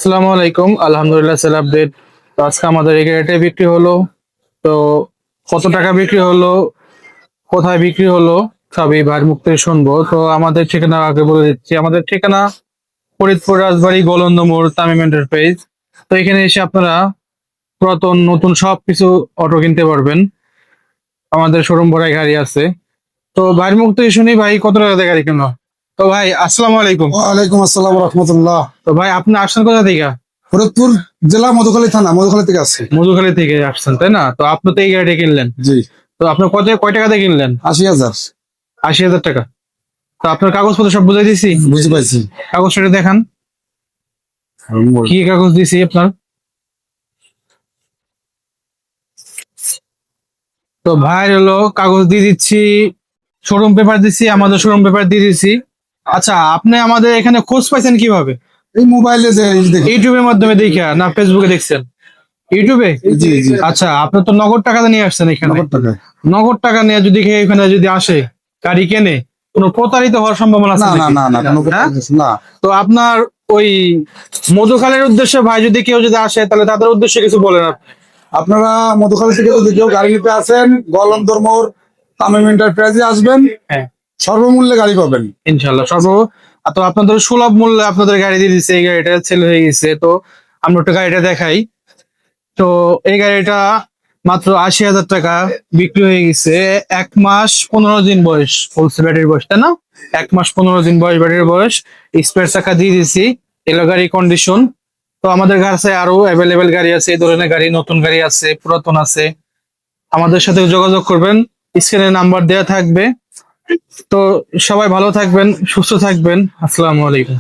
আসসালামু আলাইকুম। আলহামদুলিল্লাহ সেল আপডেট। তো আজকে আমাদের এই গাড়িটা বিক্রি হলো। তো কত টাকা বিক্রি হলো, কোথায় বিক্রি হলো, সবই ভাইয়ের মুখ থেকে শুনবো। তো আমাদের ঠিকানা আগে বলে দিচ্ছি। আমাদের ঠিকানা ফরিদপুর রাজবাড়ী গোলন্দ মোড় তামিম এন্টারপ্রাইজ। তো এখানে এসে আপনারা পুরাতন নতুন সবকিছু অটো কিনতে পারবেন। আমাদের শোরুম ভরাই গাড়ি আছে। তো ভাইয়ের মুখ থেকে শুনি ভাই কত টাকা দিয়ে গাড়ি কিনলো। তো ভাই আসসালামু আলাইকুম। ওয়ালাইকুম আসসালাম রহমতুল্লাহ। তো ভাই আপনি আসছেন কোথা থেকে? ফরিদপুর জেলা মধুখালী থানা, মধুখালী থেকে আসছি। মধুখালী থেকে আসছেন তাই না? তো আপনি তো এই গাড়িটা কিনলেন। জি। তো আপনার কয় টাকা দিয়ে কিনলেন? 80,000। 80,000 টাকা। তো আপনার কাগজপত্র সব বুঝাই দিছি। বুঝতে পারছি। কাগজটা দেখান, কি কাগজ দিছি আপনার। তো ভাই হলো কাগজ দিয়ে দিচ্ছি, শোরুম পেপার দিচ্ছি, আমাদের শোরুম পেপার দিয়ে দিচ্ছি। আচ্ছা, আপনি আমাদের এখানে খোঁজ পাইছেন কিভাবে? এই মোবাইলে যে দেখি। ইউটিউবের মাধ্যমে দেখা না ফেসবুকে দেখছেন? ইউটিউবে। জি জি। আচ্ছা, আপনি তো নগদ টাকা নিয়ে আসছেন এখানে। নগদ টাকায়। নগদ টাকা নিয়ে যদি এখানে যদি আসে গাড়ি কেনে, কোনো প্রতারিত হওয়ার সম্ভাবনা আছে না না নাকি? না না কোনো কথা হ্যাঁ? না। তো আপনার ওই মধুখালের উদ্দেশ্যে ভাই যদি কেউ যদি আসে তাহলে তাদের উদ্দেশ্যে কিছু বলেন আপনি। আপনারা মধুখালী থেকে যদি কেউ গাড়ি নিতে আসেন, গোলন্দর মোড় তামিম এন্টারপ্রাইজে আসবেন, হ্যাঁ, সর্বমূল্যে গাড়ি পাবেন। ইনশাল্লাহ তো আপনাদের সুলভ মূল্যে আপনাদের গাড়ি দিয়ে দিচ্ছে। এই গাড়িটা সেল হয়ে গেছে। তো আমরা একটু গাড়িটা দেখাই। তো এই গাড়িটা মাত্র 80,000 টাকা বিক্রি হয়ে গেছে। 1 মাস 15 দিন বয়স, বলছে ব্যাটারির বয়স তাই না? 1 মাস 15 দিন বয়স ব্যাটারির বয়স। স্পেয়ার চাকা দিয়ে দিছি, এলো গাড়ি কন্ডিশন। তো আমাদের কাছে আরো অ্যাভেলেবেল গাড়ি আছে, এই ধরনের গাড়ি, নতুন গাড়ি আছে, পুরাতন আছে। আমাদের সাথে যোগাযোগ করবেন, স্ক্রিনে নাম্বার দেওয়া থাকবে। তো সবাই ভালো থাকবেন, সুস্থ থাকবেন। আসসালামু আলাইকুম।